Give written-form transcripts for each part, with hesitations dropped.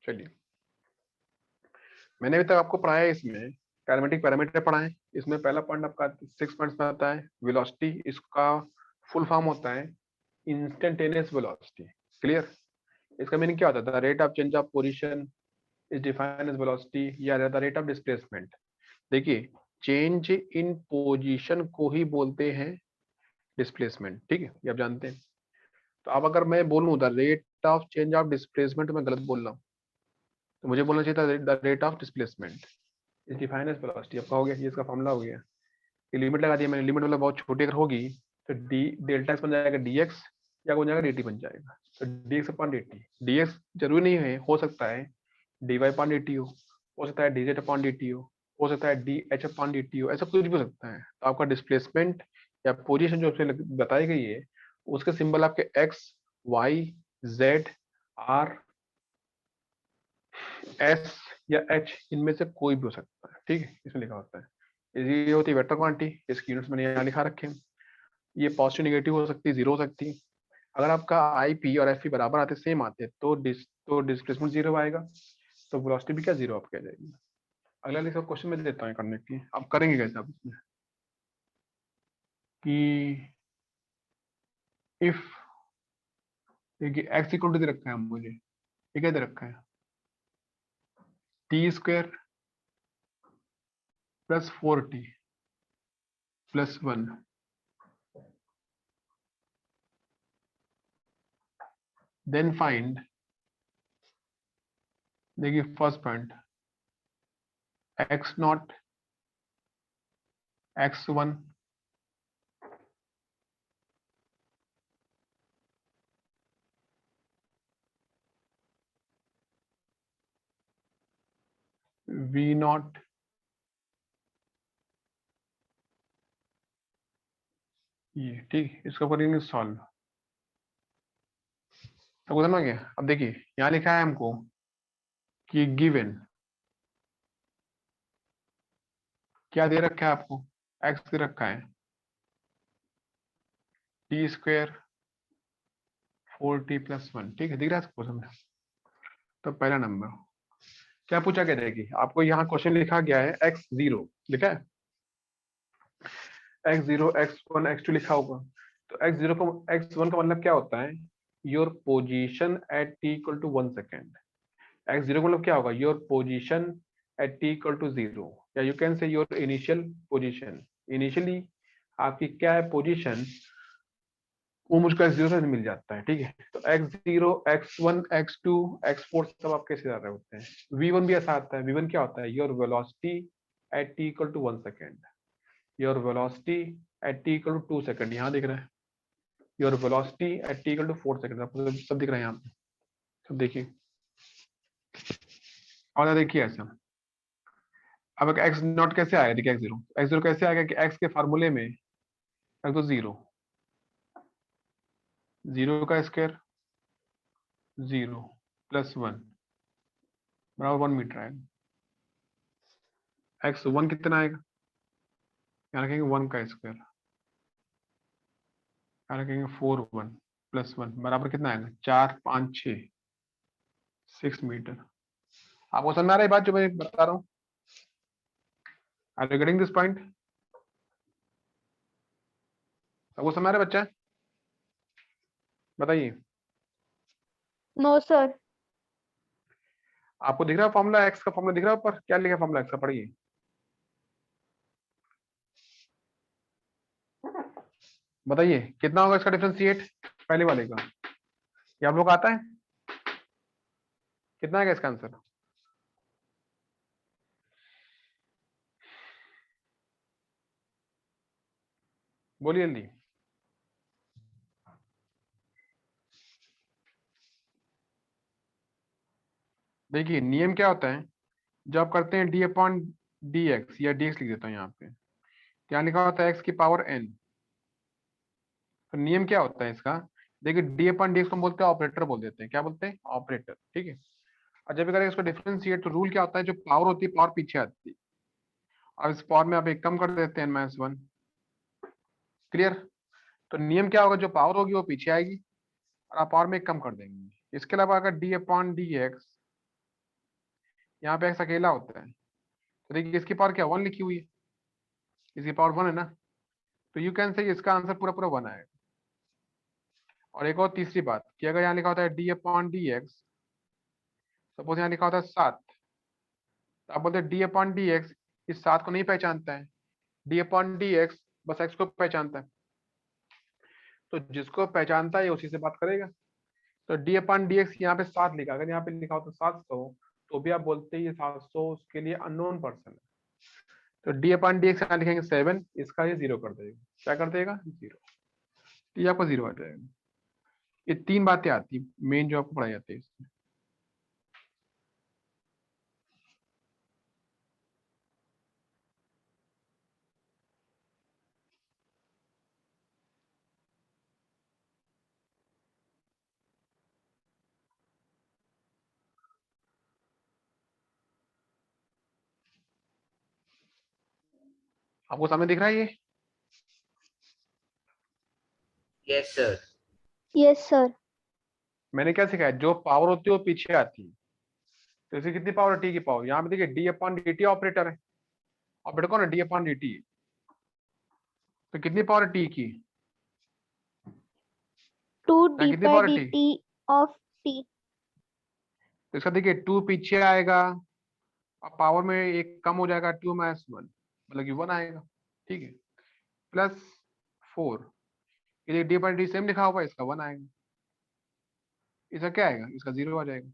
चलिए, मैंने अभी तक आपको पढ़ाया है, इसमें काइनेमेटिक पैरामीटर पढ़ा है। इसमें पहला पॉइंट आपका 6 पॉइंट्स में आता है वेलोसिटी। इसका फुल फॉर्म होता है इंस्टेंटेनियस वेलोसिटी। क्लियर? इसका मीनिंग क्या होता है? Rate of change of position is defined as velocity या द रेट ऑफ डिस्प्लेसमेंट। देखिए, चेंज इन पोजीशन को ही बोलते हैं डिस्प्लेसमेंट। ठीक है, ये आप जानते हैं। तो अब अगर मैं बोलूं the rate of change of displacement, मैं गलत बोल रहा हूँ, तो मुझे बोलना चाहिए था the rate of displacement is defined as velocity. अब कहोगे ये इसका फॉर्मूला हो गया, ये लिमिट लगा दिया मैंने। लिमिट मतलब बहुत छोटी अगर होगी तो डी डेल्टा एक्स बन जाएगा dx, या बन जाएगा dt बन जाएगा। तो dx अपॉन dt, dx जरूरी नहीं है, हो सकता है dy अपॉन dt हो सकता है dz अपॉन dt हो सकता है dh अपॉन dt हो, ऐसा कुछ भी हो सकता है। तो आपका डिस्प्लेसमेंट या पोजीशन जो उसमें बताई गई है, उसके सिंबल आपके x, y, z, r, s या h, इनमें से कोई भी हो सकता है। ठीक है, इसमें लिखा होता है। ये होती है वेक्टर क्वांटिटी, इसकी यूनिट्स मैंने यहाँ लिखा रखे हैं। ये पॉजिटिव नेगेटिव हो सकती है, जीरो हो सकती है। अगर आपका आई पी और एफ पी बराबर आते, सेम आते, तो डिस्प्लेसमेंट जीरो आएगा, तो वेलोसिटी भी क्या जीरो आपकी आ जाएगी। अगला लिखा क्वेश्चन में देता हूँ करने के लिए। आप करेंगे कैसे? आप इसमें कि इफ, देखिए एक्स इक्वल टू दे रखा है मुझे, ठीक है, दे रखा है T square plus 4t plus 1, then find, देखिए first point x naught, x1, v naught, ये ठीक। इसका करेंगे सॉल्व। तो समझ में गया? अब देखिए यहाँ लिखा है हमको कि गिवन, क्या दे रखा है आपको? एक्स दे रखा है टी स्क्वायर 4t प्लस 1। ठीक है, दिख रहा है क्वेश्चन में? तो पहला नंबर क्या पूछा गया? देखिए आपको यहाँ क्वेश्चन लिखा गया है x0 लिखा है, x0, x1, x2 लिखा होगा। तो x0 को x1 का मतलब क्या होता है? Your position at t equal to 1 second. x0 का मतलब क्या होगा? Your position at t equal to 0, या you can say your initial position. Initially आपकी क्या है पोजीशन, वो मुझको x0 से मिल जाता है। ठीक है, तो x0, x1, x2, x4 सब आपके कैसे आ रहे होते हैं। v1 भी ऐसा आता है। v1 क्या होता है? Your velocity at t equal to 1 second, your velocity at t equal to 2 second, यहाँ दिख रहा है। Your velocity at t equal to 4 second, आपको सब दिख रहा है यहाँ पे। सब देखिए, और देखिए ऐसा। अब एक्स नॉट कैसे आएगा? देखिए x0 कैसे आएगा कि x के फार्मूले में रख दो 0, 0 का स्क्वायर 0 प्लस 1 बराबर 1 मीटर आएगा। x1 कितना आएगा? यहाँ रखेंगे 1 का स्क्वायर, यहाँ रखेंगे 4 1 प्लस 1 बराबर कितना आएगा? 4 5 6 6 मीटर। आपको समझ में आ रहा है बात जो मैं बता रहा हूँ? Are you getting this point? आपको समझ में आ रहा है बच्चा? बताइए। No sir. आपको दिख रहा है फॉर्मूला? एक्स का फॉर्मूला दिख रहा है ऊपर? क्या लिखा फॉर्मूला एक्स का? पढ़िए। बताइए कितना होगा इसका डिफरेंशिएट पहले वाले का? ये आप लोग को आता है? कितना आएगा इसका आंसर? बोलिए जल्दी। देखिए नियम क्या होता है, जब आप करते हैं डी अपॉन डी एक्स, या डी एक्स लिख देता हूँ यहाँ पे, क्या लिखा होता है? एक्स की पावर एन। तो नियम क्या होता है इसका? देखिए डी अपॉन डी एक्स को हम बोलते हैं ऑपरेटर, बोल देते हैं। क्या बोलते हैं? ऑपरेटर। ठीक है, और जब भी करेंगे इसको डिफरेंशिएट, तो रूल क्या होता है? जो पावर होती है, पावर पीछे आती है, और इस पावर में आप एक कम कर देते हैं, n-1। क्लियर? तो नियम क्या होगा? जो पावर होगी वो पीछे आएगी, और आप पावर में एक कम कर देंगे। इसके अलावा अगर डी अपॉन डी एक्स यहाँ पे x अकेला होता है, तो देखिए इसकी पावर क्या 1 लिखी हुई है, इसकी पावर 1 है ना, तो यू कैन से इसका आंसर पूरा पूरा 1 आएगा। और एक और तीसरी बात कि अगर यहाँ लिखा होता है d/dx, सपोज यहाँ लिखा होता है 7, तो आप बोलते हैं d/dx इस 7 को नहीं पहचानता है, d/dx बस x को पहचानता है, तो जिसको पहचानता है उसी से बात करेगा। तो d/dx यहाँ पे 7 लिखा, अगर यहाँ पे लिखा होता 700, तो भी आप बोलते हैं ये 700 उसके लिए अननोन पर्सन है। तो d/dx यहाँ लिखेंगे 7, इसका ये 0 कर देगा, क्या कर देगा 0, ये आपको 0 आ जाएगा। ये 3 बातें आती मेन जो आपको पढ़ाई जाती है इसमें। आपको सामने दिख रहा है ये? Yes sir. Yes, sir. मैंने क्या सिखाया, जो पावर होती है वो पीछे आती है। तो इसकी कितनी पावर है, टी की पावर, यहाँ पे देखिए d/dt ऑपरेटर है, ऑपरेटर कौन है, d/dt, तो कितनी पावर है टी की, 2 यहाँ d कितनी by पावर है टी, dt of t. तो इसका देखिए 2 पीछे आएगा, अब पावर में एक कम हो जाएगा, 2-1 मतलब कि 1 आएगा, ठीक है, प्लस 4, ये d/dt सेम लिखा हुआ है, इसका 1 आएगा, इसका क्या आएगा, इसका 0 आ जाएगा,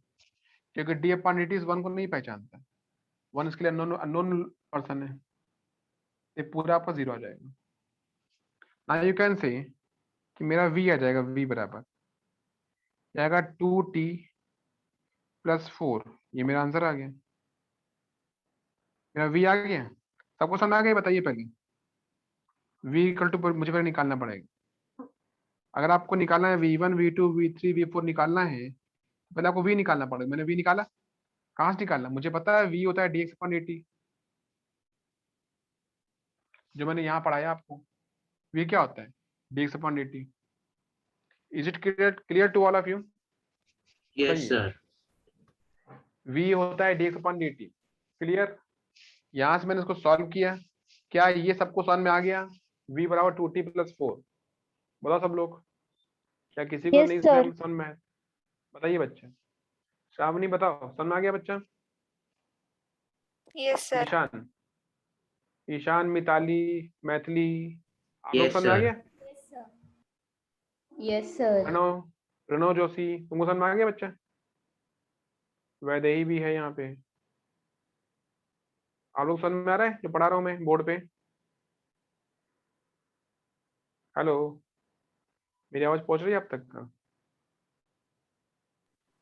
क्योंकि d/dt इस 1 को नहीं पहचानता, 1 इसके लिए अननोन पर्सन है, ये पूरा आपका 0 आ जाएगा। ना यू कैन से कि मेरा v आ जाएगा, v बराबर आएगा 2t + 4, ये मेरा आंसर आ गया, मेरा v आ गया, सबको समझ आ गया, बताइए पहले v इक्वल टू मुझे पहले निकालना पड़ेगा, अगर आपको निकालना है v1 v2 v3 v4 निकालना है, पहले आपको v निकालना पड़ेगा। मैंने v निकाला, कहाँ से निकालना, मुझे पता है v होता है dx/dt, जो मैंने यहाँ पढ़ाया आपको, v क्या होता है dx/dt। Is it clear to all of you? Yes sir. v होता है dx/dt, क्लियर। यहाँ से मैंने इसको सॉल्व किया, क्या ये सबको समझ में आ गया, v बराबर 2t + 4, बताओ सब लोग, क्या किसी को Yes, नहीं sir. समझ में आया, बताइए बच्चे, श्रावणी बताओ समझ में आ गया बच्चा, Yes, sir. ईशान, ईशान, मिताली, मैथिली, आप लोग Yes, समझ में आ sir. गया, Yes, sir. प्रणव, प्रणव जोशी, तुमको समझ में आ गया बच्चा, वैदेही भी है यहाँ पे, आप लोग समझ में आ रहा है जो पढ़ा रहा हूँ मैं बोर्ड पे, हेलो, मेरी आवाज पहुंच रही है आप तक का?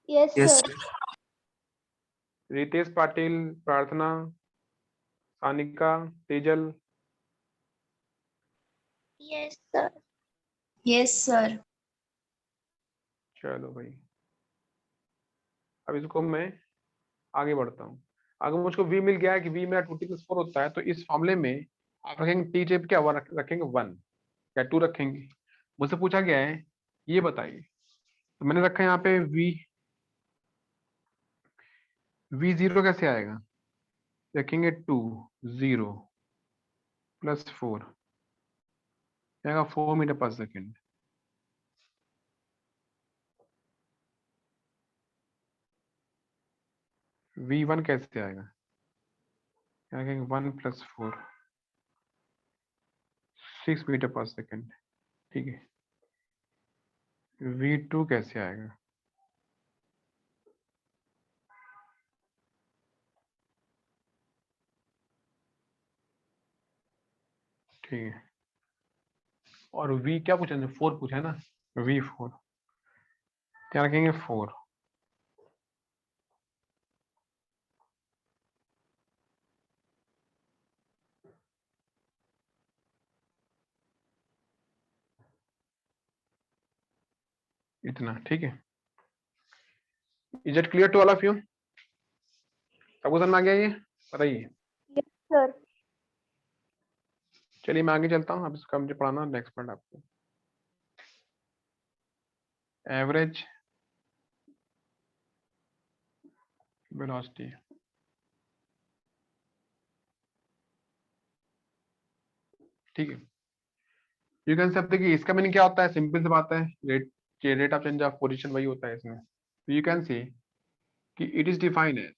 Yes, Yes, sir. Ritesh Patil, प्रार्थना, Sanika, Tejal, Yes, sir. Yes, sir. चलो भाई, अब इसको मैं आगे बढ़ता हूँ। अगर मुझको v मिल गया है कि v मेरा 2t + 4 होता है, तो इस मामले में आप रखेंगे t टेप क्या रखेंगे 1 या 2 रखेंगे, मुझसे पूछा गया है ये बताइए, तो मैंने रखा है यहाँ पे v0 कैसे आएगा, रखेंगे 2 0 + 4 आएगा 4 मीटर/सेकेंड, v1 कैसे आएगा, रखेंगे 1 + 4 6 मीटर/सेकेंड, ठीक है, v2 कैसे आएगा, ठीक है, और v क्या पूछा, 4 पूछा है ना, v4 क्या रखेंगे 4, इतना, ठीक है। Is it clear to all of you, सबको समझ में आ गया ये, बताइए। Yes, sir. चलिए मैं आगे चलता हूँ, अब इसका मुझे पढ़ाना नेक्स्ट पार्ट आपको, एवरेज वेलोसिटी। ठीक है। यू कैन से देखिए इसका मीनिंग क्या होता है, सिंपल सी बात है, rate of change of position वही होता है इसमें। यू कैन से कि इट इज डिफाइंड एज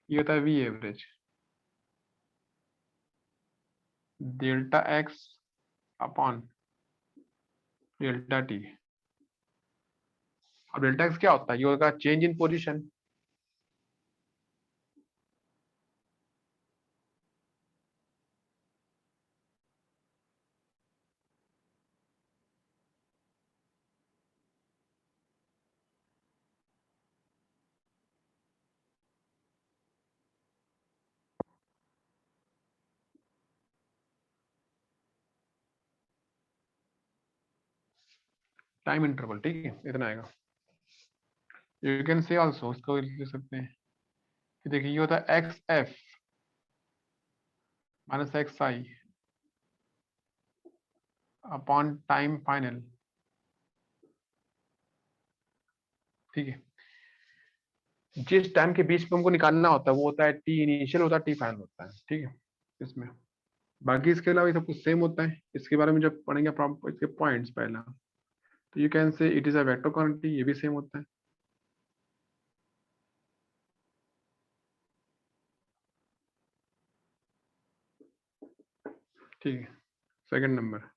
ये होता है v average delta x upon delta t. अब डेल्टा एक्स क्या होता है, ये होगा change in position. Time interval, ठीक है, इतना आएगा। यू कैन से आल्सो, इसको लिख सकते हैं कि देखिए ये होता है एक्स एफ माइनस एक्स आई अपॉन टाइम फाइनल, ठीक है। जिस टाइम के बीच में हमको निकालना होता है वो होता है टी इनिशियल होता है, टी फाइनल होता है, ठीक है इसमें। बाकी इसके अलावा ये सब कुछ सेम होता है। इसके बारे में जब पढ़ेंगे इसके पॉइंट्स पहला, तो you can say it is a vector quantity, ये भी सेम होता है। ठीक है, सेकंड नंबर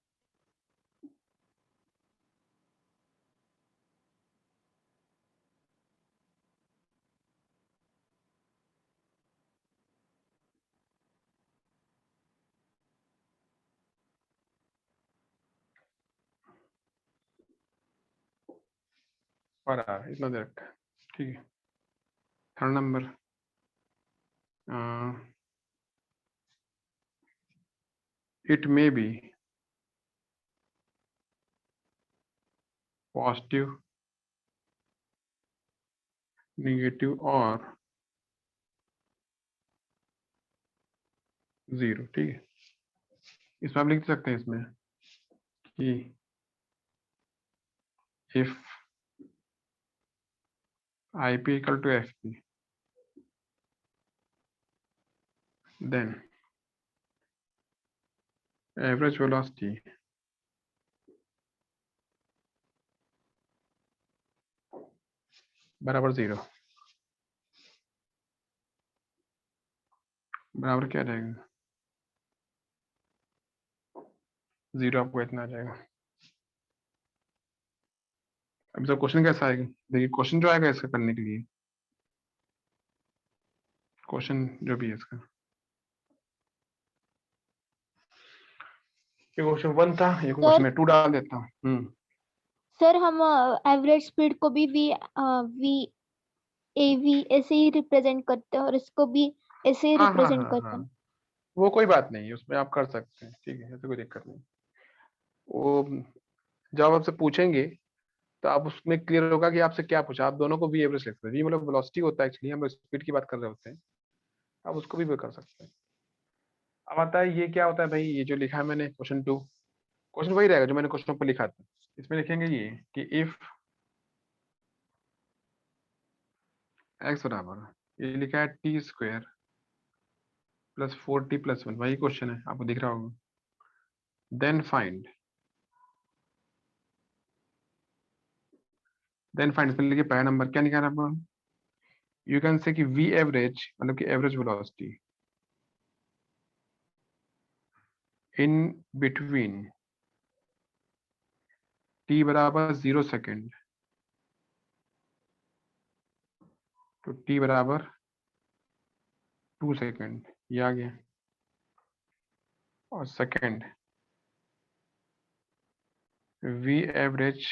पर आ रहा है, इतना दे रखा है, ठीक है। Third number it may be positive, negative और जीरो, ठीक है। इसमें आप लिख सकते हैं इसमें कि if IP equal to FP, then average velocity बराबर जीरो। बराबर क्या रहेगा, जीरो, आपको इतना आ जाएगा। अब इसका क्वेश्चन कैसा आएगा, देखिए क्वेश्चन जो आएगा इसका करने के लिए, क्वेश्चन जो भी है इसका, ये क्वेश्चन 1 था, ये क्वेश्चन मैं 2 डाल देता हूँ। सर हम एवरेज स्पीड को भी वी AV ऐसे ही रिप्रेजेंट करते हैं और इसको भी ऐसे ही हाँ हाँ रिप्रेजेंट हाँ करते हाँ, हैं। वो कोई बात नहीं है, उसमें आप कर सकते हैं, ठीक है, ऐसे कोई दिक्कत नहीं। वो जब आपसे पूछेंगे तो आप उसमें क्लियर होगा कि आपसे क्या पूछा, आप दोनों को भी एवरेज लिख सकते हैं। ये मतलब वेलोसिटी होता है, एक्चुअली हम लोग स्पीड की बात कर रहे होते हैं, आप उसको भी कर सकते हैं। अब आता है ये क्या होता है भाई, ये जो लिखा है मैंने क्वेश्चन 2, क्वेश्चन वही रहेगा जो मैंने क्वेश्चन पर लिखा था। इसमें लिखेंगे ये कि इफ एक्स बराबर, ये लिखा है T square plus 4t plus 1, वही क्वेश्चन है, आपको दिख रहा होगा। देन फाइंड, इसमें लिखिए पहला नंबर क्या निकालना आपको, यू कैन से कि वी एवरेज मतलब कि average velocity in between t बराबर 0 सेकेंड तो t बराबर 2 सेकेंड, ये आ गया। और second v average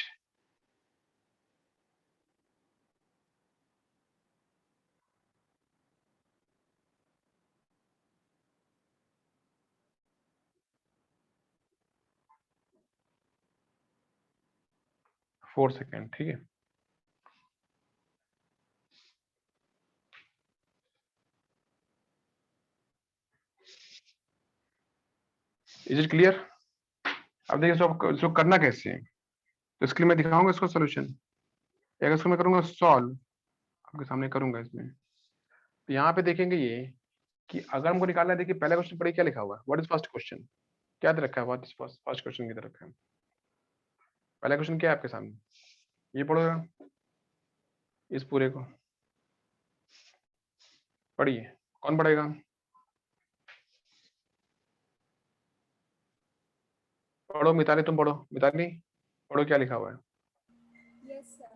four second, ठीक है। Is it clear. अब देखिए इसको करना कैसे है, तो इसके लिए मैं दिखाऊंगा इसको सोल्यूशन। अगर इसको मैं करूंगा सॉल्व, आपके सामने करूंगा इसमें। तो यहाँ पे देखेंगे ये कि अगर हमको निकालना है, देखिए पहला क्वेश्चन पढ़िए क्या लिखा हुआ है, व्हाट इज फर्स्ट क्वेश्चन, क्या दे रखा है, व्हाट इज फर्स्ट क्वेश्चन की तरह रखा है। पहला क्वेश्चन क्या है आपके सामने, ये पढ़ो जरा, इस पूरे को पढ़िए, कौन पढ़ेगा, पढ़ो मिताली, तुम पढ़ो, मिताली पढ़ो क्या लिखा हुआ है। Yes, sir.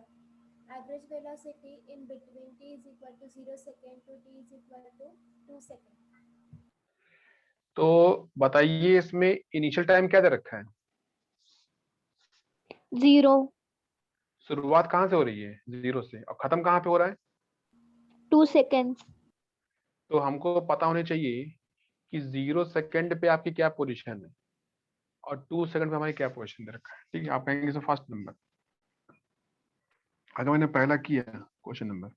Average velocity in between t is equal to 0 second to t is equal to 2 second. तो बताइए इसमें इनिशियल टाइम क्या दे रखा है, 0, शुरुआत कहाँ से हो रही है, 0 से, और खत्म कहाँ पे हो रहा है। 2 seconds. तो हमको पता होने चाहिए कि 0 सेकंड पे आपकी क्या पोजीशन है और 2 सेकंड पे हमारी क्या पोजीशन दे रखा है। ठीक है, आप कहेंगे सर फर्स्ट नंबर, अगर मैंने पहला किया क्वेश्चन नंबर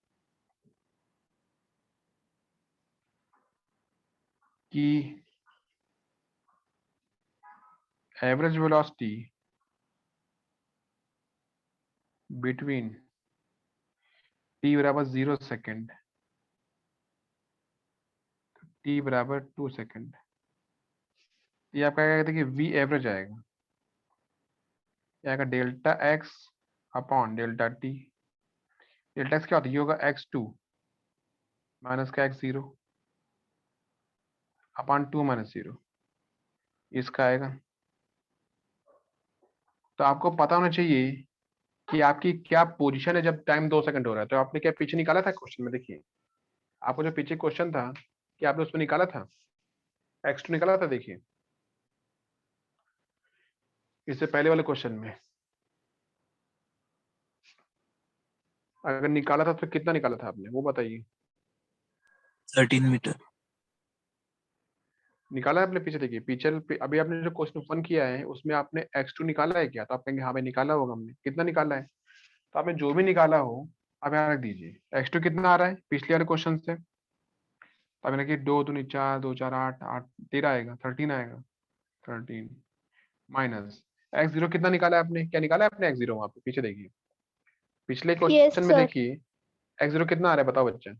कि एवरेज वेलोसिटी बिटवीन t बराबर 0 सेकंड, t बराबर 2 सेकंड, ये आपका क्या कहते हैं कि v एवरेज आएगा, ये आएगा delta x upon delta t। Delta x क्या होता है, ये होगा x2 माइनस का x0 अपॉन 2 माइनस 0, इसका आएगा। तो आपको पता होना चाहिए कि आपकी क्या पोजीशन है जब टाइम 2 सेकंड हो रहा है। तो आपने क्या पीछे निकाला था क्वेश्चन में, देखिए आपको जो पीछे क्वेश्चन था कि आपने उसमें निकाला था, x2 निकाला था, देखिए इससे पहले वाले क्वेश्चन में अगर निकाला था तो कितना निकाला था आपने, वो बताइए। 13 मीटर। निकाला है आपने, पीछे देखिए, पीछे अभी आपने जो क्वेश्चन 1 किया है उसमें आपने x2 निकाला है क्या, तो आप कहेंगे हाँ भाई निकाला होगा हमने, कितना निकाला है, तो आपने जो भी निकाला हो आप यहाँ रख दीजिए। x2 कितना आ रहा है पिछले वाले क्वेश्चन से, तो आप रखिए 2 दूनी 4, 2 4 8, 8 13 आएगा, 13 आएगा, 13 माइनस x0 कितना निकाला है आपने, क्या निकाला है आपने x0 वहां पे, पीछे देखिए पिछले Yes, क्वेश्चन में sir. देखिए x0 कितना आ रहा है, बताओ बच्चे। 1.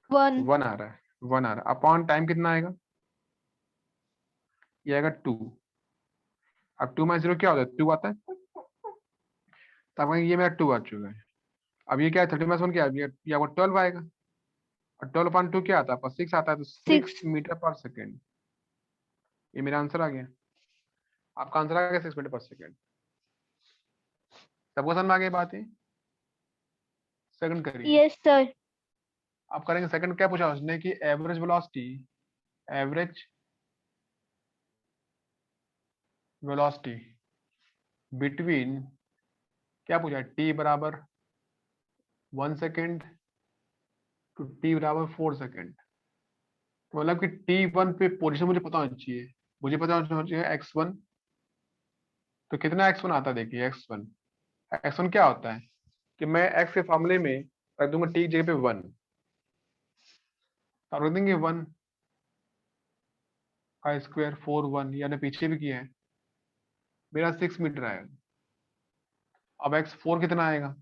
1. 1 आ रहा है, 1 आ रहा है, अपॉन टाइम कितना आएगा, ये आएगा 2। अब 2 माइनस 0 क्या होता है, 2 आता है, तो आप कहेंगे ये मेरा 2 आ चुका है। अब ये क्या है, 30 माइनस 1 क्या है, ये आपको 12 आएगा, और 12 अपॉन 2 क्या आता है आपका, 6 आता है, तो 6 मीटर पर सेकेंड, ये मेरा आंसर आ गया। आपका आंसर आ गया 6 मीटर पर सेकेंड। सबको समझ में आ गई बात है। सेकंड करिए। Yes, sir. आप करेंगे सेकंड, क्या पूछा उसने कि average velocity, average velocity between, क्या पूछा, t बराबर 1 सेकेंड टू t बराबर 4 सेकेंड। मतलब कि t1 पे पोजीशन मुझे पता होनी चाहिए, मुझे पता होना चाहिए x1, तो कितना x1 आता है, देखिए x1 क्या होता है कि मैं x के फॉर्मूले में रख दूंगा t की जगह पे 1, तो रख देंगे 1 का स्क्वायर 4 1, यानी पीछे भी किया है, मेरा 6 मीटर आएगा। अब x4 कितना आएगा,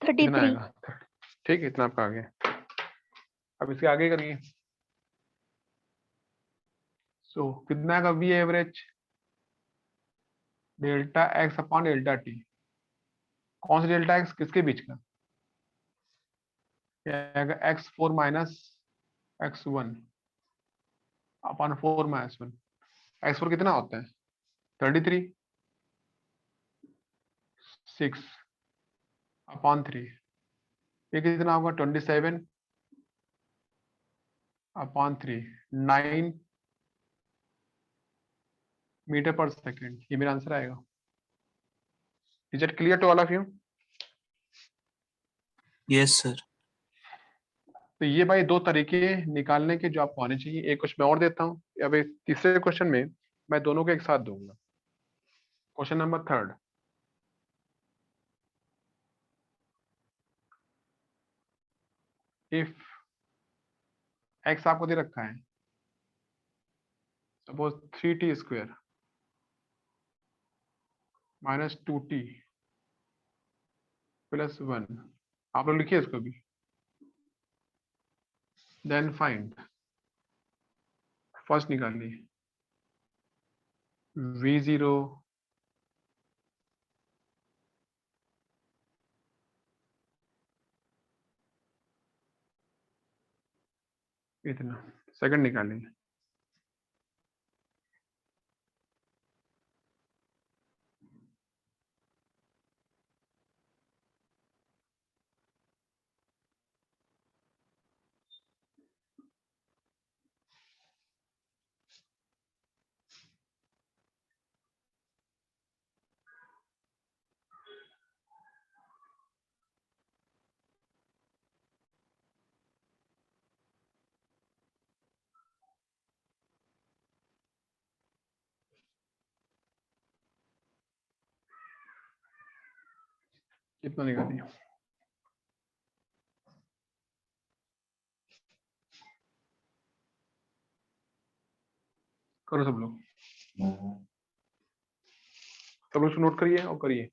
कितना 33. आएगा, ठीक है, इतना आपका आ गया। अब इसके आगे करिए। सो कितना आएगा v average delta x upon delta t, कौन सा डेल्टा x किसके बीच का, क्या आएगा x4 minus x1 upon 4 minus 1। x4 कितना होता है 33, 6 अपॉन 3, ये कितना होगा 27 अपॉन 3, 9 मीटर पर सेकेंड, ये मेरा आंसर आएगा। Is it clear to all of you. Yes sir. तो ये भाई दो तरीके निकालने के जो आपको आने चाहिए। एक कुछ मैं और देता हूँ, अब इस तीसरे क्वेश्चन में मैं दोनों को एक साथ दूंगा। क्वेश्चन नंबर 3, इफ x आपको दे रखा है suppose 3t square minus 2t plus 1, आप लोग लिखिए इसको भी। देन फाइंड, फर्स्ट निकालिए v0 इतना, सेकंड निकालिए कितना निकालिए। करो सब लोग, सब लोग नोट करिए और करिए।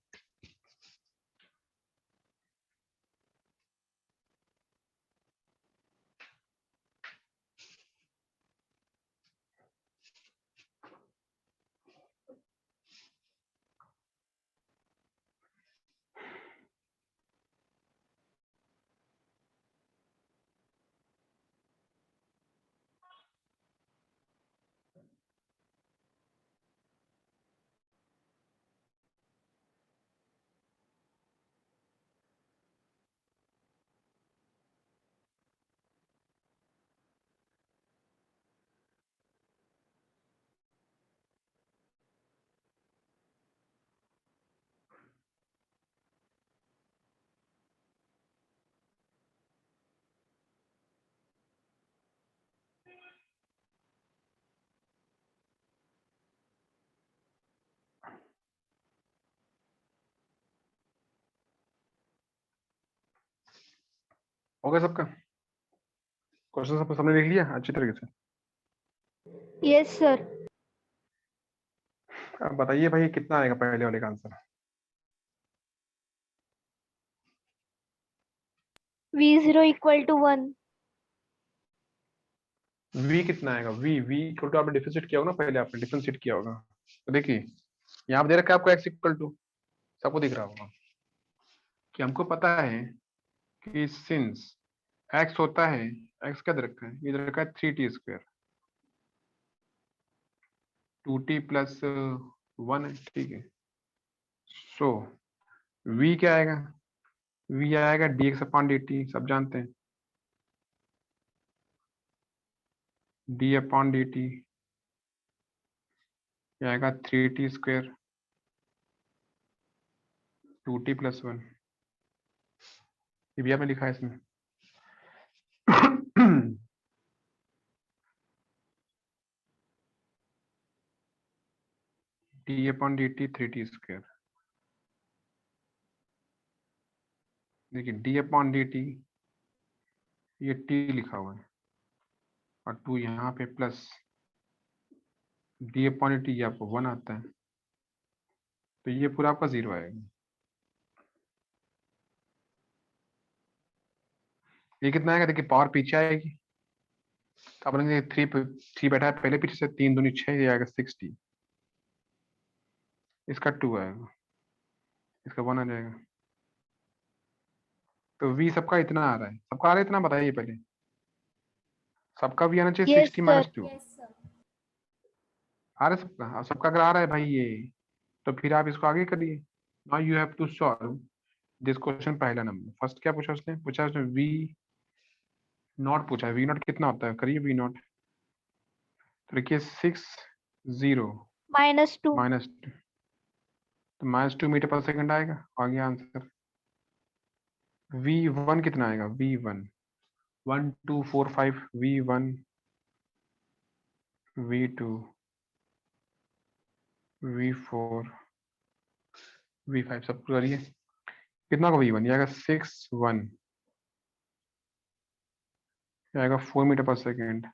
हो गया सबका क्वेश्चन, सब सबने लिख लिया अच्छी तरीके से। Yes sir. अब बताइए भाई कितना आएगा पहले वाले का answer. v0 equal to 1। v कितना आएगा, v इक्वल टू, आपने डिफरेंशिएट किया होगा ना, पहले आपने डिफरेंशिएट किया होगा। तो देखिए यहाँ पे दे रखा है आपको x इक्वल टू, सबको दिख रहा होगा कि हमको पता है कि सिंस x होता है, x क्या दे रखा है, ये दे रखा है 3t स्क्वायर, 2t प्लस 1 है, ठीक है। सो v क्या आएगा, v आएगा dx अपॉन dt, सब जानते हैं, d अपॉन dt आएगा 3t स्क्वायर 2t प्लस 1, ये भी आपने लिखा है इसमें। d upon dt 3t square, देखिए d अपॉन dt ये t लिखा हुआ है और 2 यहाँ पे प्लस d अपॉन dt, ये आपको 1 आता है, तो ये पूरा आपका 0 आएगा। ये कितना आएगा, देखिए पावर पीछे आएगी, तो आप लोग 3 बैठा है पहले पीछे से, 3 दूनी 6, ये आएगा 60, इसका 2 आएगा, इसका 1 आ जाएगा। तो v सबका इतना आ रहा है, सबका आ रहा है इतना, बताइए पहले सबका भी आना चाहिए yes 60 sir. Minus 2, Yes, sir. आ रहा है सबका, अब सबका अगर आ रहा है भाई ये, तो फिर आप इसको आगे करिए। Now you have to solve this question, पहला नंबर। फर्स्ट क्या पूछा उसने, वी नॉट पूछा है, वी नॉट कितना होता है, करिए वी नॉट, तो देखिए 60 -2। माइनस 2, तो -2 मीटर पर सेकंड आएगा, आ गया आंसर। v1 कितना आएगा, v1 1 2 4 5, v1 v2 v4 v5, सब करिए, कितना का v1 आएगा 61 आएगा 4 मीटर पर सेकेंड,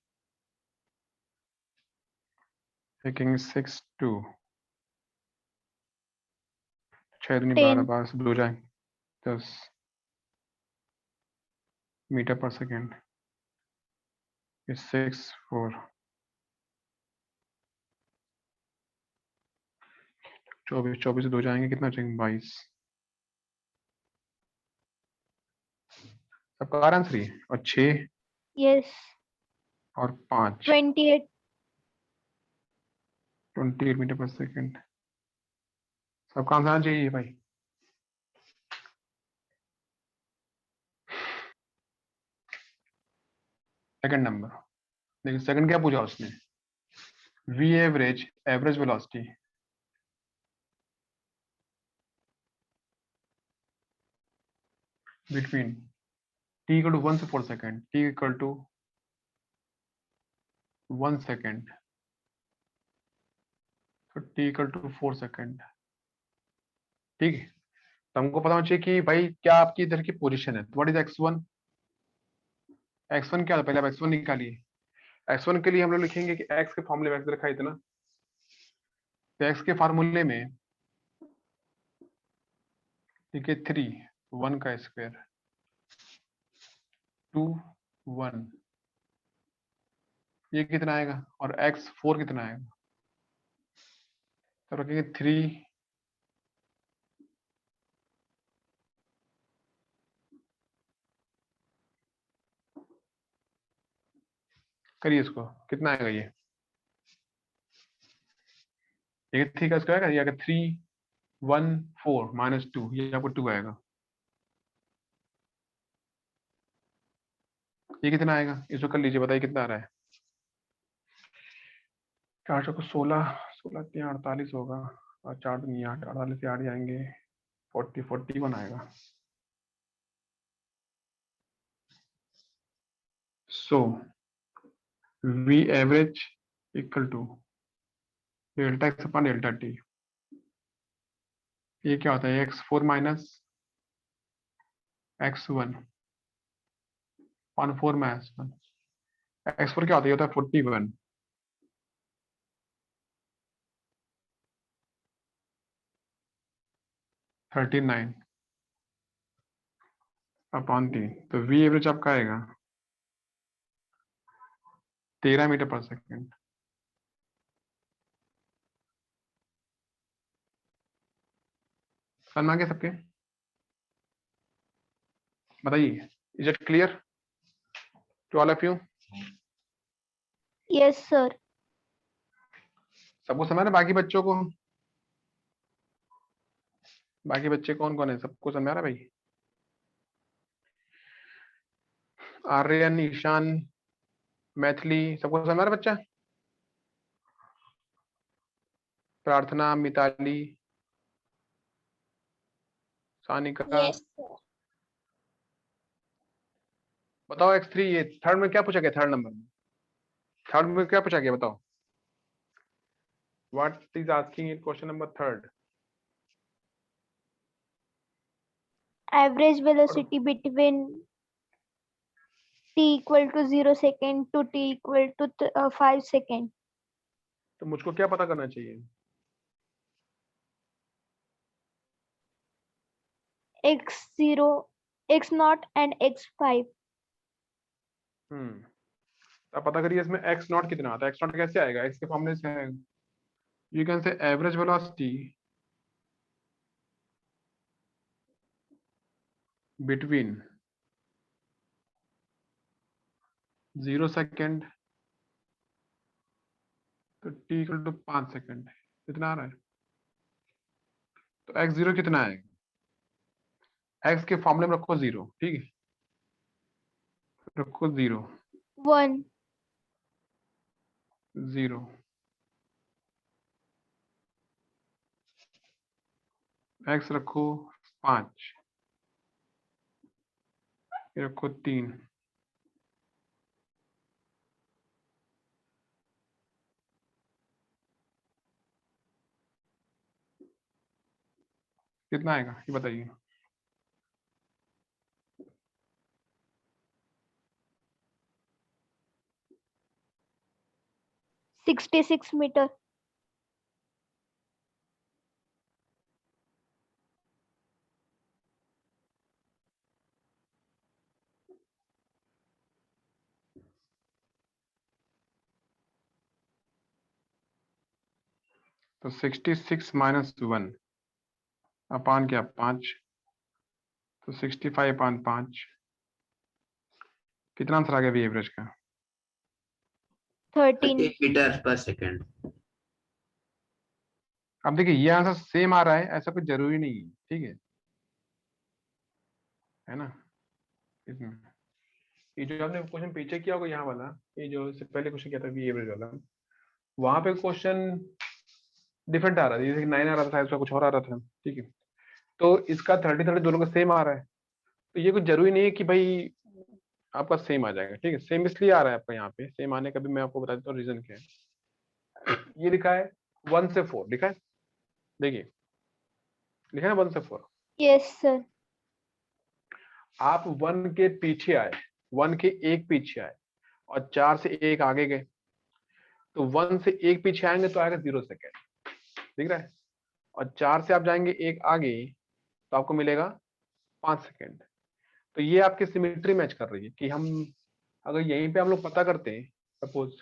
टेकिंग 6 2 6 दूनी 12 10 12 से 2 जाएंगे 10 मीटर पर सेकेंड। 6 4 24 24 से 2 जाएंगे, कितना चाहिए 22। सबका आंसर ही है। और 6 yes और 5 28 28 मीटर पर सेकेंड। सबका आंसर आना चाहिए भाई। सेकंड नंबर देखिए, सेकंड क्या पूछा उसने, v average average velocity between t equal to 1 से 4 second, t equal to 1 second, तो t इक्वल टू 4 सेकेंड। ठीक है, तो हमको पता होना चाहिए कि भाई क्या आपकी इधर की पोजीशन है। What is x1? x1 क्या था, पहले आप x1 निकालिए। x1 के लिए हम लोग लिखेंगे कि x के फॉर्मूले में x रखा है इतना, तो x के फार्मूले में ठीक है 3 1 का स्क्वायर 2 1, ये कितना आएगा, और x 4 कितना आएगा, तो रखेंगे 3 करिए इसको, कितना आएगा ये 3 का स्क्वायर आएगा, ये आएगा 3 1 4 माइनस 2, ये आपको 2 आएगा। ये कितना आएगा, इसको कर लीजिए, बताइए कितना आ रहा है। 4 को 16 16 3 48 होगा, और 4 नहीं 8 48 से 8 जाएंगे 40 41 आएगा। So v average equal to delta x upon delta t. ये क्या होता है, x4 minus x1 4 minus 1। x4 क्या होता है, ये होता है 41 39 अपॉन 3, तो वी एवरेज आपका आएगा 13 मीटर पर सेकेंड। समझ में आ गया सबके, बताइए, is it clear to all of you? yes sir सबको समझ में, बाकी बच्चों को, बाकी बच्चे कौन कौन है, सबको समझ में आ रहा है भाई? आर्यन, ईशान, मैथिली, सबको समझ में आ रहा है बच्चा? प्रार्थना, मिताली, सानिका, Yes, sir. बताओ x3, ये थर्ड में क्या पूछा गया, थर्ड नंबर में, थर्ड में क्या पूछा गया बताओ, what is asking in question number third? average velocity between t equal to 0 second to t equal to 5 second तो मुझको क्या पता करना चाहिए, x0 x0 and x5 अब पता करिए इसमें x नॉट कितना आता है। x नॉट कैसे आएगा, x के फॉर्मूले से आएगा, यू कैन से एवरेज वेलोसिटी बिटवीन 0 सेकेंड तो t इक्वल टू 5 सेकेंड, कितना आ रहा है, तो x0 कितना आएगा, x के फॉर्मूले में रखो 0, ठीक है, रखो 0 1 0, x रखो 5, रखो 3, कितना आएगा ये बताइए। 66 meter तो 66 माइनस 1 अपान क्या 5, तो 65 अपान 5, कितना आंसर आ गया वी एवरेज का? 13 मीटर पर सेकंड। अब देखिए ये आंसर सेम आ रहा है, ऐसा कुछ जरूरी नहीं है, ठीक है ना। इसमें ये जो आपने क्वेश्चन पीछे किया होगा यहाँ वाला, ये जो इससे पहले क्वेश्चन किया था वी एवरेज वाला, वहां पे क्वेश्चन डिफरेंट आ रहा था, जैसे 9 आ रहा था, इसका कुछ और आ रहा था, ठीक है। तो इसका 30 दोनों का सेम आ रहा है, तो ये कुछ जरूरी नहीं है कि भाई आपका सेम आ जाएगा, ठीक है। सेम इसलिए आ रहा है आपका यहाँ पे, सेम आने का भी मैं आपको बता देता हूँ रीजन क्या है। ये लिखा है 1 से 4 लिखा है, देखिए लिखा है 1 से 4। Yes sir. आप 1 के पीछे आए, 1 के एक पीछे आए और 4 से एक आगे गए, तो 1 से एक पीछे आएंगे तो आएगा 0 सेकेंड, दिख रहा है। और 4 से आप जाएंगे एक आगे तो आपको मिलेगा 5 सेकेंड। तो ये आपकी सिमेट्री मैच कर रही है कि हम अगर यहीं पे हम लोग पता करते हैं, सपोज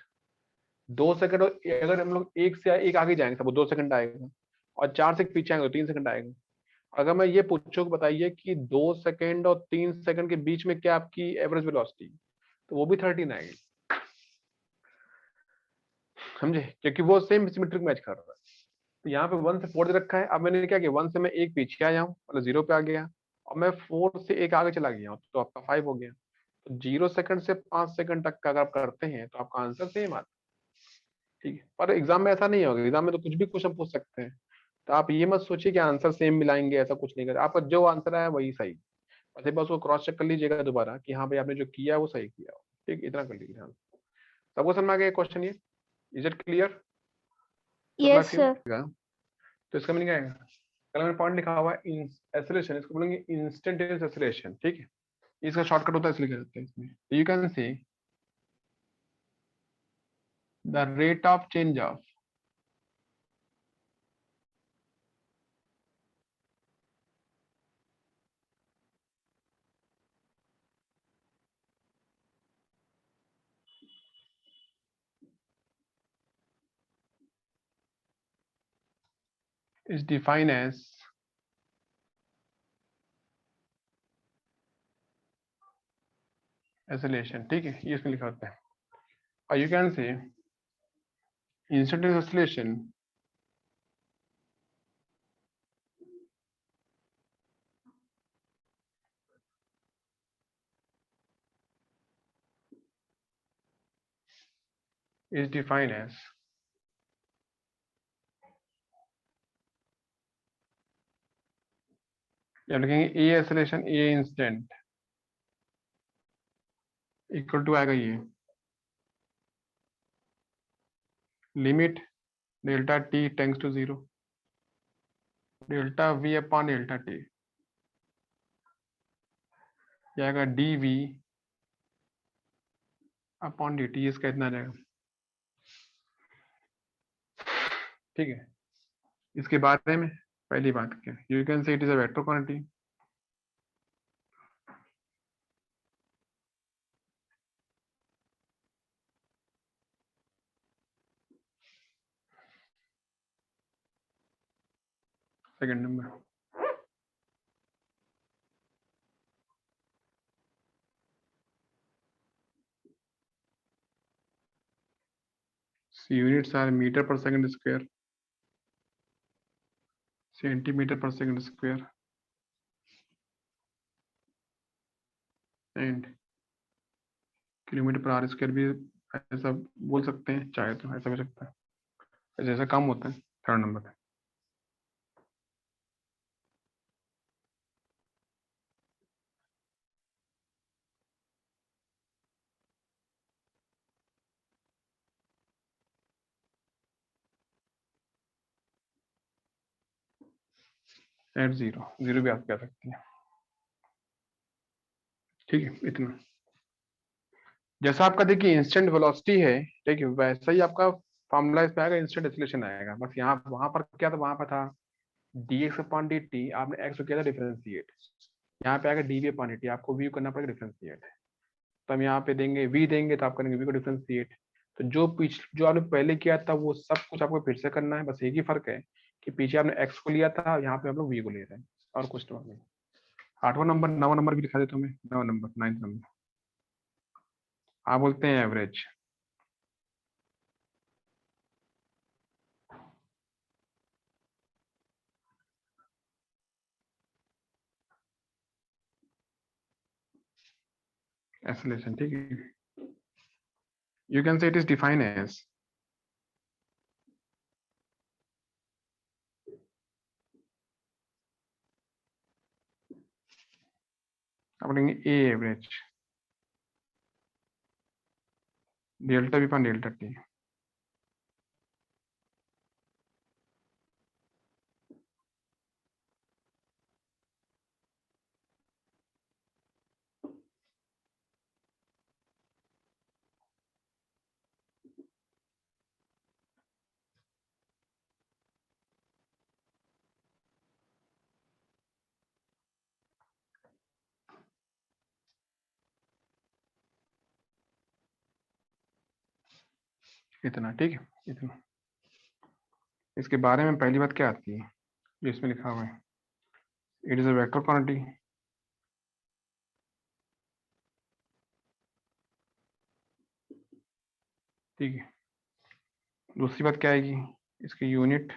2 सेकंड, अगर हम लोग एक से एक आगे जाएंगे तो 2 सेकंड आएगा, और 4 से पीछे आएंगे तो 3 सेकंड आएगा। अगर मैं ये पूछूं कि बताइए कि 2 सेकंड और 3 सेकंड के बीच में क्या आपकी एवरेज वेलोसिटी, तो वो भी 13 आएगी, समझे, क्योंकि वो सेम सिमेट्रिक मैच कर रहा है। तो यहाँ पे 1 से 4 दे रखा है, अब मैंने क्या किया, 1 से मैं एक पीछे आया हूँ, मतलब 0 पे आ गया, और मैं 4 से एक आगे चला गया हूँ, तो आपका 5 हो गया। तो 0 सेकंड से 5 सेकंड तक का अगर आप करते हैं तो आपका आंसर सेम आता है, ठीक है। पर एग्जाम में ऐसा नहीं होगा, एग्जाम में तो कुछ भी क्वेश्चन पूछ सकते हैं, तो आप ये मत सोचिए कि आंसर सेम मिलाएंगे, ऐसा कुछ नहीं करें, आपका जो आंसर आया वही सही। बस एक बार उसको क्रॉस चेक कर लीजिएगा दोबारा कि हाँ भाई आपने जो किया वो सही किया, ठीक, इतना कर लीजिए। हाँ, सबको समझ में आ गया क्वेश्चन ये, is it clear? Yes sir. तो इसका मीनिंग आएगा, कल मैंने पॉइंट लिखा हुआ है एक्सेलरेशन, इसको बोलेंगे इंस्टेंटेनियस एक्सेलरेशन, ठीक है। इसका शॉर्टकट होता है इसलिए कहते हैं इसमें। यू कैन से the rate of change of is defined as acceleration, ठीक है, ये इसमें लिखा होता है। और you can say instantaneous acceleration is defined as जब लिखेंगे a acceleration a instant equal to आएगा ये limit delta t tends to 0 delta v upon delta t, ये आएगा d v upon d t, इसका इतना आ जाएगा, ठीक है। इसके बारे में पहली बात क्या, you can say it is a vector quantity, second number. Units are metre per second square, centimetre per second square and kilometre per hour square भी ऐसा बोल सकते हैं, चाहे तो ऐसा भी सकता है, जैसा काम होता है थर्ड नंबर पे। एट जीरो, जीरो भी आप कह सकते हैं, ठीक है। इतना जैसा आपका देखिए इंस्टेंट वेलोसिटी है, ठीक है, वैसा ही आपका फॉर्मूला इसमें आएगा, इंस्टेंट एक्सेलरेशन आएगा। बस यहाँ वहां पर क्या था, वहां पर था dx अपॉन dt, आपने x को किया था डिफरेंशिएट, यहाँ पे आएगा dv अपॉन dt, आपको v करना पड़ेगा डिफरेंशिएट। तो हम यहाँ पे देंगे v देंगे तो आप करेंगे v को डिफरेंशिएट, तो जो आपने पहले किया था वो सब कुछ आपको फिर से करना है, बस एक ही फर्क है कि पीछे आपने x को लिया था, यहाँ पे हम लोग v को ले रहे हैं, और कुछ तो नहीं। 8वां नंबर, 9वां नंबर भी दिखा देता हूँ मैं, 9वां नंबर, 9th नंबर, आप बोलते हैं एवरेज। एक्सेलरेशन, ठीक है, you can say it is defined as आप बोलेंगे a average delta v upon delta t. इतना, ठीक है, इतना। इसके बारे में पहली बात क्या आती है जो इसमें लिखा हुआ है, it is a vector quantity, ठीक है। दूसरी बात क्या आएगी, इसकी यूनिट,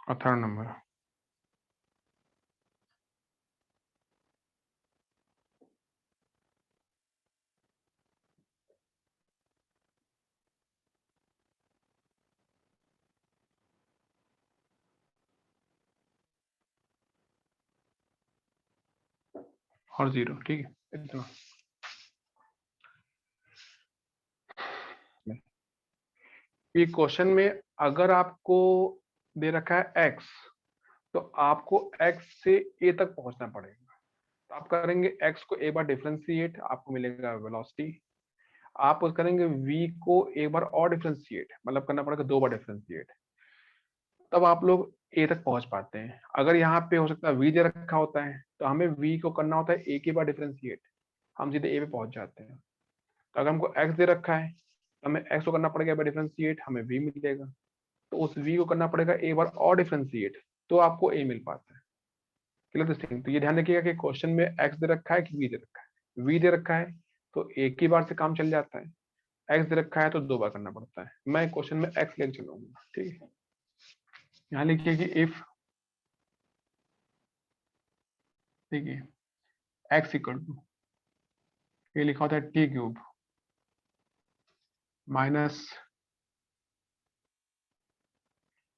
और थर्ड नंबर और 0, ठीक है, इतना। ये क्वेश्चन में अगर आपको दे रखा है x, तो आपको x से a तक पहुंचना पड़ेगा। तो आप करेंगे x को एक बार डिफरेंशिएट, आपको मिलेगा वेलोसिटी। आप करेंगे v को एक बार और डिफरेंशिएट, मतलब करना पड़ेगा 2 बार डिफरेंशिएट, तब आप लोग a तक पहुंच पाते हैं। अगर यहाँ पे हो सकता है v दे रखा होता है, तो हमें v को करना होता है a की बार डिफरेंशिएट, हम सीधे a पे पहुंच जाते हैं। तो अगर हमको x दे रखा है, तो हमें x को करना पड़ेगा एक बार डिफरेंशिएट, हमें v मिलेगा। तो उस v को करना पड़ेगा एक बार और डिफरेंशिएट, तो आपको a मिल पाता है। Clear this thing? तो ये ध्यान रखिएगा कि क्वेश्चन में x दे रखा है कि v दे रखा है। v दे रखा है तो एक ही बार से काम चल जाता है, x दे रखा है तो 2 बार करना पड़ता है। मैं क्वेश्चन में x लेके चलूंगा, ठीक है। यहाँ लिखिए कि इफ, ठीक है, x इक्वल टू, ये लिखा होता है t cube minus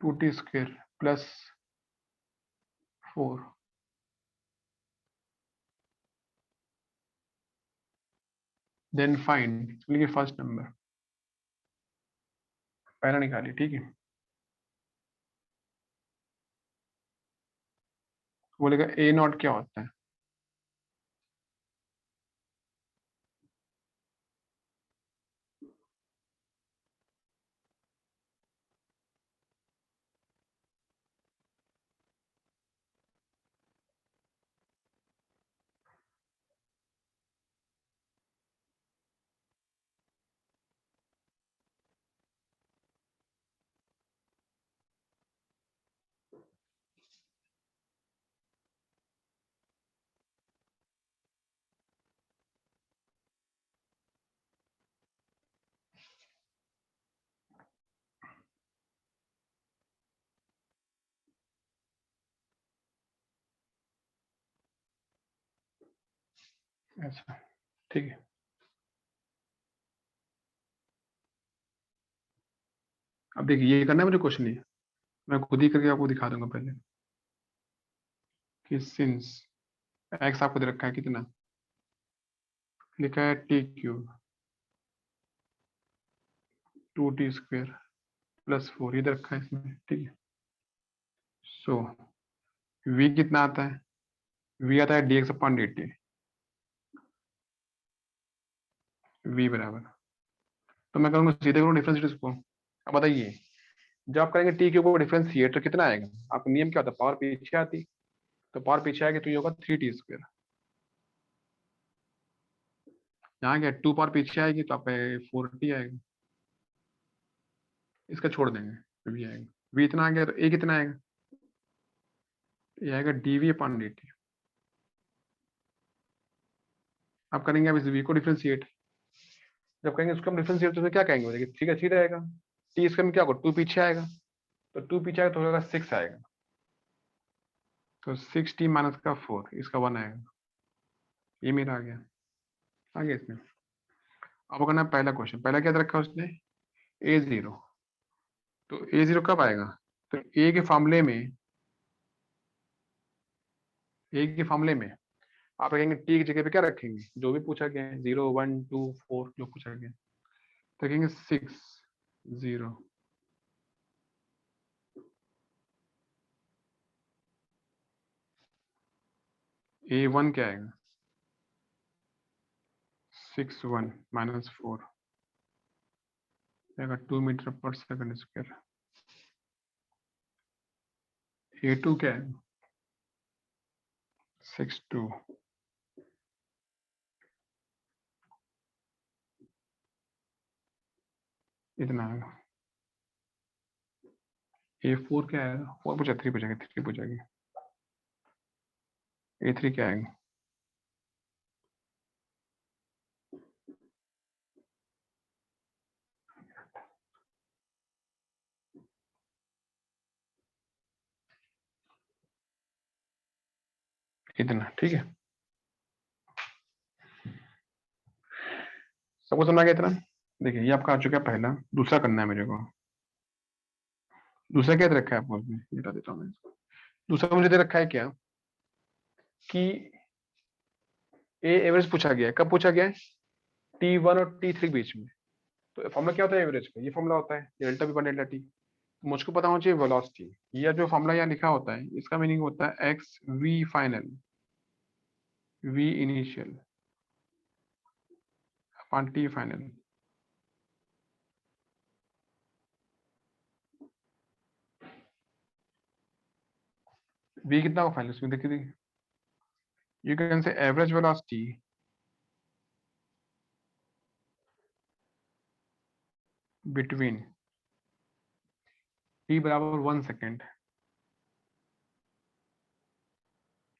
2t square plus 4, then find, लिखिए फर्स्ट नंबर, पहला निकालिए, ठीक है। बोलेगा a नॉट क्या होता है, ऐसा, ठीक है। अब देखिए, ये करना है मुझे क्वेश्चन, नहीं मैं खुद ही करके आपको दिखा दूंगा पहले कि सिंस x आपको दे रखा है कितना, लिखा है t cube 2t square plus 4, ये दे रखा है इसमें, ठीक है। सो v कितना आता है, v आता है dx अपॉन dt, v बराबर, तो मैं करूँगा सीधे करूँ डिफरेंशिएट इसको। अब बताइए जब आप करेंगे टी के ऊपर डिफरेंशिएट तो कितना आएगा? आपका नियम क्या होता है? पावर पीछे आती, तो पावर पीछे आएगी तो ये होगा 3t²। यहाँ क्या 2 पावर पीछे आएगी तो आप 4t आएगा, इसका छोड़ देंगे तो v आएगा। v इतना आ गया तो a कितना आएगा? ये आएगा dv/dt। आप करेंगे अब इस v को डिफरेंशिएट, जब कहेंगे उसको हम डिफरेंशिएट तो क्या कहेंगे? देखिए ठीक है, ठीक रहेगा। t इसका में क्या होगा? 2 पीछे आएगा, तो 2 पीछे आएगा तो होगा 6 आएगा, तो 6t माइनस का 4 इसका 1 आएगा। ये मेरा आ गया इसमें। अब करना है पहला क्वेश्चन। पहला क्या रखा उसने? a0, तो a0 कब आएगा? तो a के फॉर्मूले में आप रखेंगे t की जगह पे क्या रखेंगे? जो भी पूछा गया है 0 1 2 4 जो पूछा गया है, तो रखेंगे 6 0। a1 क्या आएगा? 6 1 माइनस 4 आएगा 2 metre per second square. a2 क्या है? 6 2 इतना आएगा। a4 क्या आएगा? 4 पूछा 3 पूछा 3 पूछा। a3 क्या आएगा? इतना, ठीक है। सबको समझ आ गया इतना? देखिए ये आपका आ चुका है पहला। दूसरा करना है मेरे को। दूसरा क्या दे रखा है आपको? उसमें मिटा देता हूँ मैं इसको। दूसरा मुझे दे रखा है क्या कि ए एवरेज पूछा गया है। कब पूछा गया है? T1 और T3 के बीच में। तो फॉर्मूला क्या होता है एवरेज का? ये फॉर्मूला होता है डेल्टा V / डेल्टा टी। मुझको पता होना चाहिए वेलोसिटी। ये जो फॉर्मूला यहाँ लिखा होता है इसका मीनिंग होता है x v final v initial upon t final. v कितना होगा फाइनल? इसमें देखिए यू कैन से एवरेज वेलोसिटी बिटवीन t बराबर 1 सेकेंड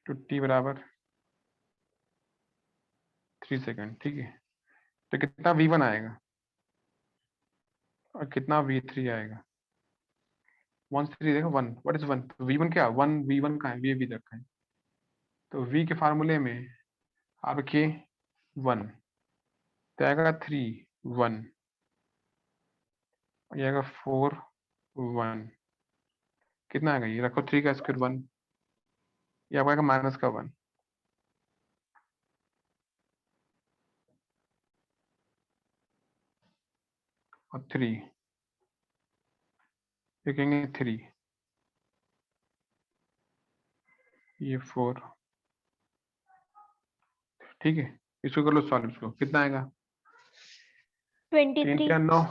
टू t बराबर 3 सेकेंड, ठीक है। तो कितना v1 आएगा और कितना v3 आएगा? 1 3 देखो 1, व्हाट इज 1? v1 क्या? 1 v1 का है, v रखा है। तो v के फार्मूले में आपके 1 तो आएगा 3 1 ये आएगा 4 1। कितना आएगा? ये रखो 3 का स्क्वायर 1, ये आपका आएगा माइनस का 1 और 3 ये कहेंगे 3 ये 4, ठीक है। इसको कर लो सॉल्व। इसको कितना आएगा? 3 23 या 9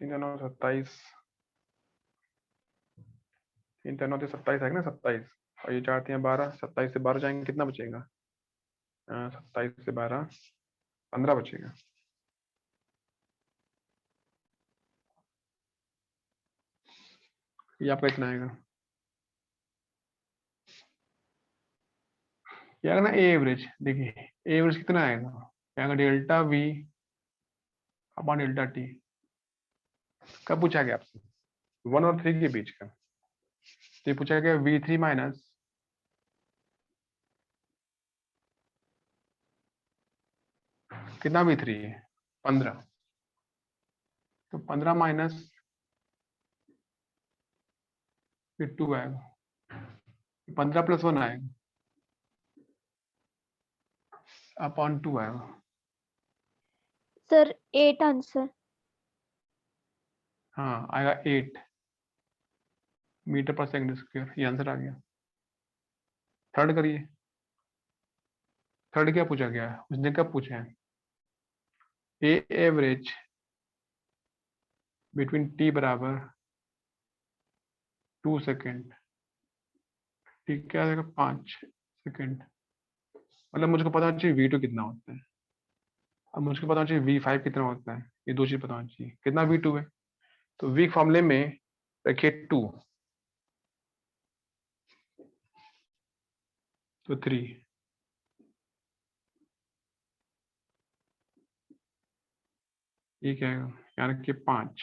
3 या 9 27, 3 या 9 तो 27 आएगा ना, 27 और ये 4 3 12, 27 से 12 जाएंगे कितना बचेगा? 27 से 12 15 बचेगा। ये आपका इतना आएगा। ये आएगा ना ए एवरेज। देखिए ए एवरेज कितना आएगा? आएगा delta V upon delta T. कब पूछा गया आपसे? 1 और 3 के बीच का। तो ये पूछा गया V3 माइनस कितना V3 है? 15। तो 15 माइनस फिर 2 आएगा, 15 प्लस 1 आएगा अपॉन 2 आएगा। Sir 8 answer. हाँ आएगा 8 मीटर पर सेकंड स्क्वायर। ये आंसर आ गया। थर्ड करिए। थर्ड क्या पूछा गया है? उसने कब पूछा है? ए एवरेज बिटवीन टी बराबर 2 सेकेंड, ठीक क्या आएगा 5 सेकेंड, मतलब मुझको पता होना चाहिए V2 कितना होता है। अब मुझको पता होना चाहिए V5 कितना होता है, ये दो चीज पता होना चाहिए। कितना V2 है, तो वीक फॉर्मूले में रखिए 2 तो 3, ये क्या है, यहाँ रखिए 5,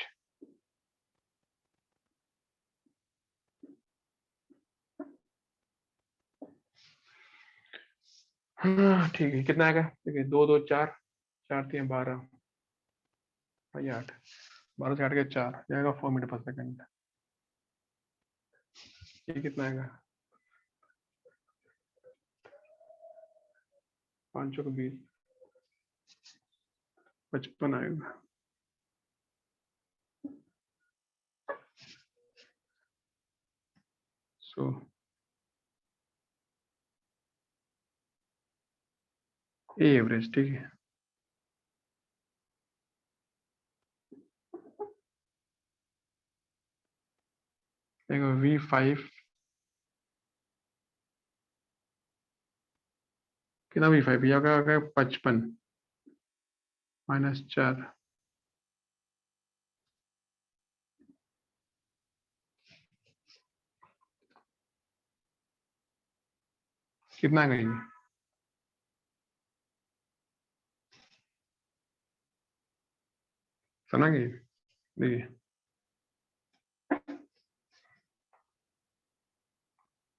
हाँ ठीक है। कितना आएगा, देखिए 2 2 4, 4 3 12, 8, 12 से 8 के 4 जाएगा 4 मीटर पर सेकंड। ये कितना आएगा, 5 चौक 20, 55 आएगा। सो ए एवरेज, ठीक है। देखो V5 कितना, V5 ये होगा 55 -4, कितना आएगा ये, समझेंगे। देखिए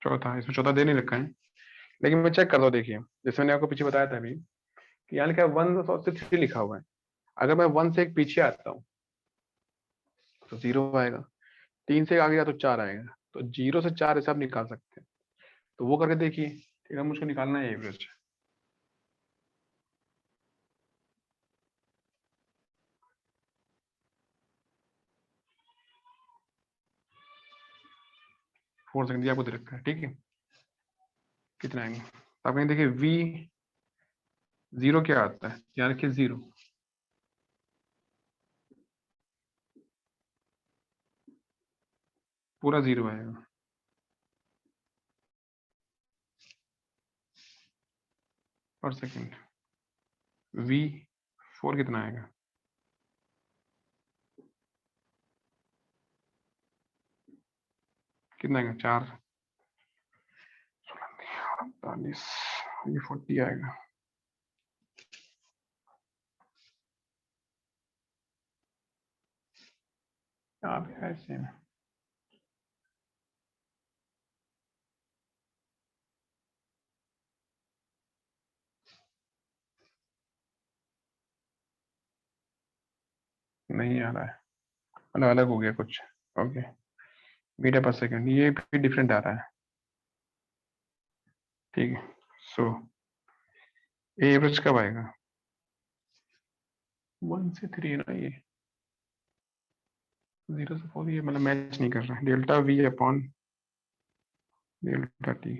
चौथा, इसमें चौथा दे नहीं रखा है, लेकिन मैं चेक कर दो। देखिए जैसे मैंने आपको पीछे बताया था अभी कि यहाँ लिखा है 1 से 3 लिखा हुआ है। अगर मैं 1 से एक पीछे आता हूँ तो 0 आएगा, 3 से आगे गया तो 4 आएगा, तो 0 से 4 ऐसे आप निकाल सकते हैं। तो वो करके देखिए, ठीक है। मुझको निकालना है एवरेज। फोर सेकंड आपको दे रखा है, ठीक है। कितना आएंगे, तो आप कहीं देखिए V0 क्या आता है, यहाँ रखिए 0, पूरा 0 आएगा। पर सेकंड V4 कितना आएगा, कितना आएगा 4 48, ये 40 आएगा। आप ऐसे नहीं आ रहा है, मतलब अलग हो गया कुछ। ओके, मीटर पर सेकंड ये भी डिफरेंट आ रहा है, ठीक है। सो एवरेज कब आएगा, 1 से 3 है ना, ये 0 से 4, ये मतलब मैच नहीं कर रहा है। Delta V upon delta T,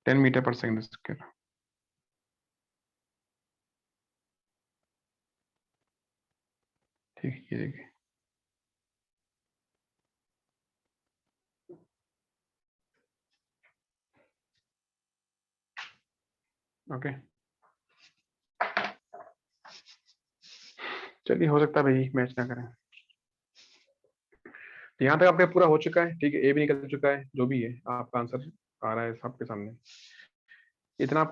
ten metre per second square, ठीक है। ये देखिए ओके, चलिए हो सकता है भाई मैच ना करें। यहाँ तक आपका पूरा हो चुका है, ठीक है। ए भी निकल चुका है, जो भी है आपका आंसर आ रहा है सबके सामने। इतना आपका